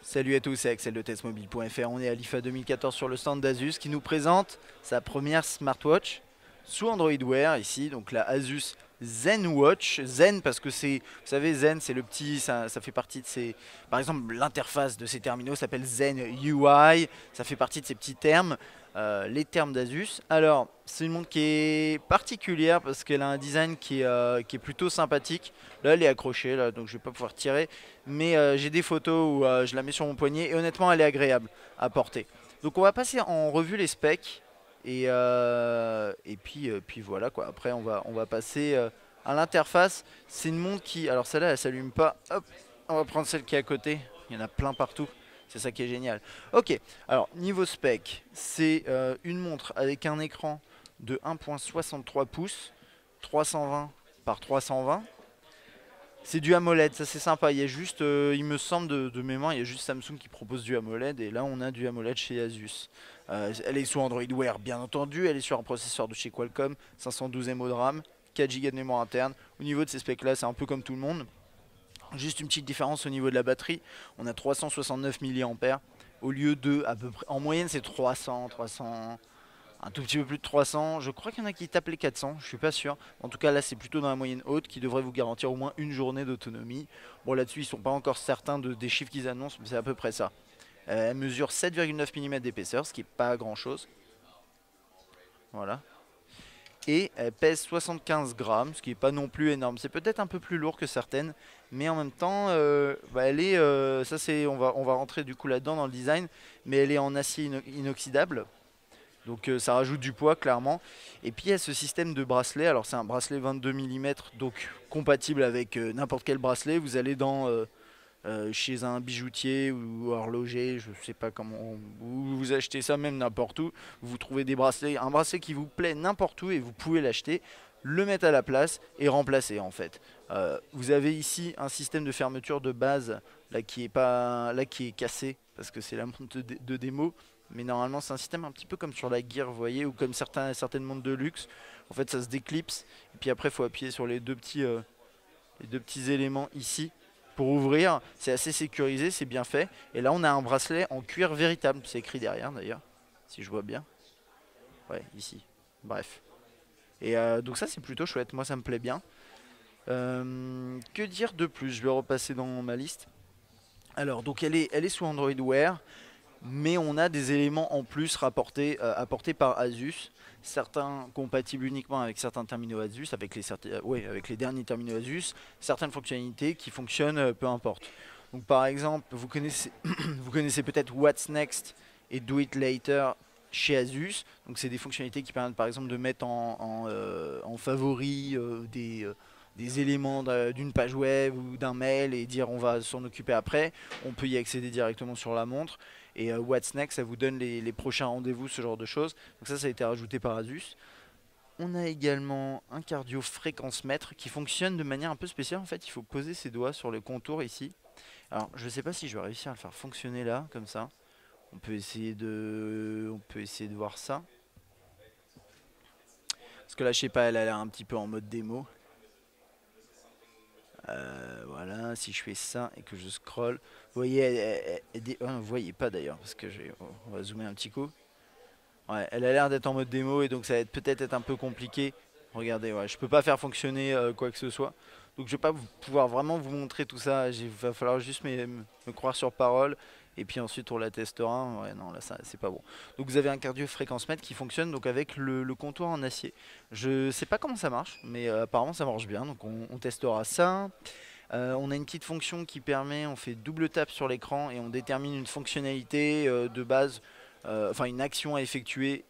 Salut à tous, c'est Axel de testmobile.fr. On est à l'IFA 2014 sur le stand d'Asus qui nous présente sa première smartwatch sous Android Wear ici, donc la Asus ZenWatch. Zen parce que c'est, vous savez, Zen c'est le petit, ça fait partie de ces, par exemple l'interface de ces terminaux s'appelle Zen UI, ça fait partie de ces petits termes, les termes d'Asus. Alors c'est une montre qui est particulière parce qu'elle a un design qui est plutôt sympathique. Là elle est accrochée là, donc je vais pas pouvoir tirer. Mais j'ai des photos où je la mets sur mon poignet et honnêtement elle est agréable à porter. Donc on va passer en revue les specs et puis voilà quoi. Après on va passer à l'interface. C'est une montre qui, alors celle-là elle s'allume pas. Hop, on va prendre celle qui est à côté. Il y en a plein partout. C'est ça qui est génial. Ok, alors niveau spec, c'est une montre avec un écran de 1,63 pouces, 320 par 320. C'est du AMOLED, ça c'est sympa. Il y a juste, il me semble de mémoire, il y a juste Samsung qui propose du AMOLED et là on a du AMOLED chez Asus. Elle est sous Android Wear bien entendu, elle est sur un processeur de chez Qualcomm, 512 MO de RAM, 4 Go de mémoire interne. Au niveau de ces specs là, c'est un peu comme tout le monde. Juste une petite différence au niveau de la batterie, on a 369 mAh au lieu de à peu près, en moyenne c'est 300, un tout petit peu plus de 300. Je crois qu'il y en a qui tapent les 400, je suis pas sûr. En tout cas, là, c'est plutôt dans la moyenne haute qui devrait vous garantir au moins une journée d'autonomie. Bon, là-dessus, ils sont pas encore certains des chiffres qu'ils annoncent, mais c'est à peu près ça. Elle mesure 7,9 mm d'épaisseur, ce qui est pas grand-chose. Voilà. Et elle pèse 75 grammes, ce qui est pas non plus énorme. C'est peut-être un peu plus lourd que certaines, mais en même temps, bah, elle est, ça c'est, on va rentrer du coup là-dedans dans le design, mais elle est en acier inoxydable. Donc ça rajoute du poids clairement. Et puis il y a ce système de bracelet. Alors c'est un bracelet 22 mm, donc compatible avec n'importe quel bracelet. Vous allez chez un bijoutier ou horloger, je ne sais pas comment, vous achetez ça même n'importe où. Vous trouvez des bracelets, un bracelet qui vous plaît n'importe où et vous pouvez l'acheter, le mettre à la place et remplacer en fait. Vous avez ici un système de fermeture de base là qui est pas, là qui est cassé parce que c'est la montre de démo. Mais normalement, c'est un système un petit peu comme sur la Gear, vous voyez, ou comme certaines montres de luxe. En fait, ça se déclipse. Et puis après, il faut appuyer sur les deux petits éléments ici pour ouvrir. C'est assez sécurisé, c'est bien fait. Et là, on a un bracelet en cuir véritable. C'est écrit derrière, d'ailleurs, si je vois bien. Ouais, ici. Bref. Et donc ça, c'est plutôt chouette. Moi, ça me plaît bien. Que dire de plus? Je vais repasser dans ma liste. Alors, donc elle est sous Android Wear. Mais on a des éléments en plus apportés par Asus, certains compatibles uniquement avec certains terminaux Asus, avec les derniers terminaux Asus, certaines fonctionnalités qui fonctionnent peu importe. Donc par exemple, vous connaissez peut-être What's Next et Do It Later chez Asus. Donc c'est des fonctionnalités qui permettent par exemple de mettre en favori des éléments d'une page web ou d'un mail et dire on va s'en occuper après. On peut y accéder directement sur la montre. Et What's Next, ça vous donne les prochains rendez-vous, ce genre de choses. Donc ça a été rajouté par Asus. On a également un cardio fréquence mètre qui fonctionne de manière un peu spéciale. En fait, il faut poser ses doigts sur le contour ici. Alors, je ne sais pas si je vais réussir à le faire fonctionner là, comme ça. On peut essayer de voir ça. Parce que là, je sais pas, elle a l'air un petit peu en mode démo. Voilà, si je fais ça et que je scroll, vous voyez, vous voyez pas d'ailleurs, parce que on va zoomer un petit coup. Ouais, elle a l'air d'être en mode démo et donc ça va peut-être être un peu compliqué. Regardez, ouais, je peux pas faire fonctionner quoi que ce soit. Donc je vais pas pouvoir vraiment vous montrer tout ça. Il va falloir juste me croire sur parole. Et puis ensuite on la testera. Ouais, non, là ça c'est pas bon. Donc vous avez un cardio fréquence mètre qui fonctionne donc avec le comptoir en acier. Je sais pas comment ça marche, mais apparemment ça marche bien. Donc on testera ça. On a une petite fonction qui permet, on fait double tap sur l'écran et on détermine une fonctionnalité de base, enfin une action à effectuer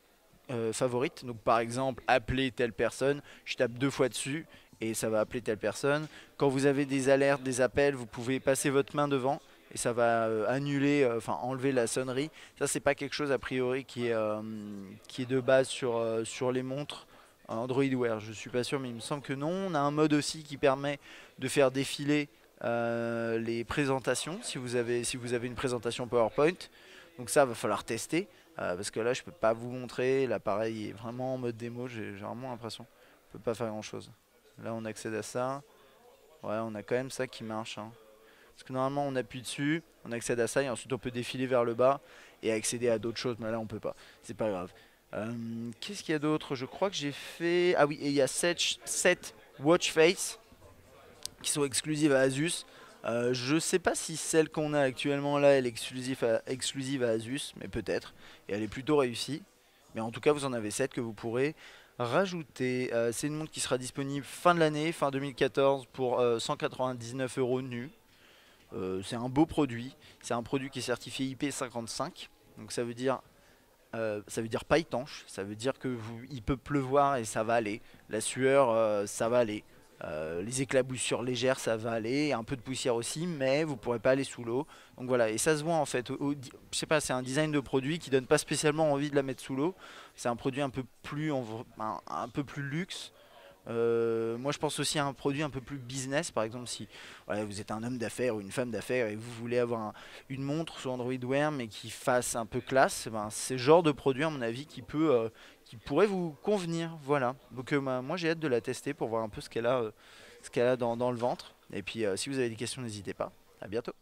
favorite. Donc par exemple, appeler telle personne, je tape deux fois dessus et ça va appeler telle personne. Quand vous avez des alertes, des appels, vous pouvez passer votre main devant et ça va annuler, enfin enlever la sonnerie. Ça c'est pas quelque chose a priori qui est de base sur les montres Android Wear. Je suis pas sûr, mais il me semble que non. On a un mode aussi qui permet de faire défiler les présentations si vous avez une présentation PowerPoint. Donc ça va falloir tester. Parce que là je peux pas vous montrer, l'appareil est vraiment en mode démo, j'ai vraiment l'impression. On peut pas faire grand chose. Là on accède à ça. Ouais, on a quand même ça qui marche, hein. Parce Parce que normalement on appuie dessus, on accède à ça et ensuite on peut défiler vers le bas et accéder à d'autres choses. Mais là on peut pas, c'est pas grave. Qu'est-ce qu'il y a d'autre? Je crois que j'ai fait... Ah oui, et il y a 7 watch face qui sont exclusives à Asus. Je sais pas si celle qu'on a actuellement là elle est exclusive à Asus, mais peut-être. Et elle est plutôt réussie. Mais en tout cas vous en avez 7 que vous pourrez rajouter. C'est une montre qui sera disponible fin de l'année, fin 2014 pour 199 euros nu. C'est un beau produit. C'est un produit qui est certifié IP55. Donc ça veut dire pas étanche. Ça veut dire que il peut pleuvoir et ça va aller. La sueur, ça va aller. Les éclaboussures légères, ça va aller. Un peu de poussière aussi, mais vous pourrez pas aller sous l'eau. Donc voilà, et ça se voit en fait. Je sais pas, c'est un design de produit qui donne pas spécialement envie de la mettre sous l'eau. C'est un produit un peu plus, un peu plus luxe. Moi je pense aussi à un produit un peu plus business, par exemple si voilà, vous êtes un homme d'affaires ou une femme d'affaires et vous voulez avoir une montre sous Android Wear mais qui fasse un peu classe, ben, c'est le genre de produit à mon avis qui pourrait vous convenir. Voilà, donc moi j'ai hâte de la tester pour voir un peu ce qu'elle a dans le ventre. Et puis si vous avez des questions n'hésitez pas, à bientôt.